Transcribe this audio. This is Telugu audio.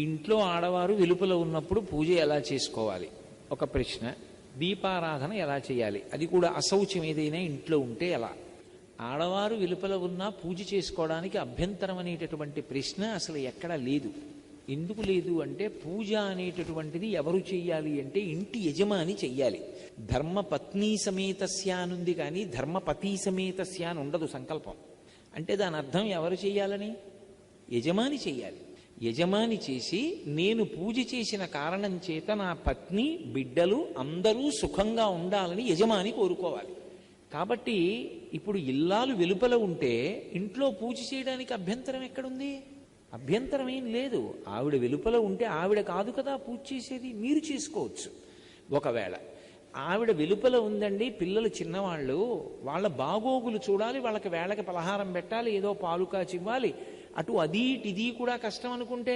ఇంట్లో ఆడవారు వెలుపల ఉన్నప్పుడు పూజ ఎలా చేసుకోవాలి ఒక ప్రశ్న. దీపారాధన ఎలా చేయాలి, అది కూడా అశౌచం ఏదైనా ఇంట్లో ఉంటే ఎలా. ఆడవారు వెలుపల ఉన్నా పూజ చేసుకోవడానికి అభ్యంతరం అనేటటువంటి ప్రశ్న అసలు ఎక్కడా లేదు. ఎందుకు లేదు అంటే పూజ అనేటటువంటిది ఎవరు చెయ్యాలి అంటే ఇంటి యజమాని చెయ్యాలి. ధర్మపత్ని సమేతస్య అనుంది కానీ ధర్మపతి సమేతస్య అని ఉండదు సంకల్పం. అంటే దాని అర్థం ఎవరు చెయ్యాలని? యజమాని చెయ్యాలి. యజమాని చేసి నేను పూజ చేసిన కారణం చేత నా పత్ని బిడ్డలు అందరూ సుఖంగా ఉండాలని యజమాని కోరుకోవాలి. కాబట్టి ఇప్పుడు ఇల్లాలు వెలుపల ఉంటే ఇంట్లో పూజ చేయడానికి అభ్యంతరం ఎక్కడుంది? అభ్యంతరం ఏం లేదు. ఆవిడ వెలుపల ఉంటే ఆవిడ కాదు కదా పూజ చేసేది, మీరు చేసుకోవచ్చు. ఒకవేళ ఆవిడ వెలుపల ఉందండి, పిల్లలు చిన్నవాళ్ళు, వాళ్ళ బాగోగులు చూడాలి, వాళ్ళకి వేళకి పలహారం పెట్టాలి, ఏదో పాలు కాచివ్వాలి, అటు అది ఇది కూడా కష్టం అనుకుంటే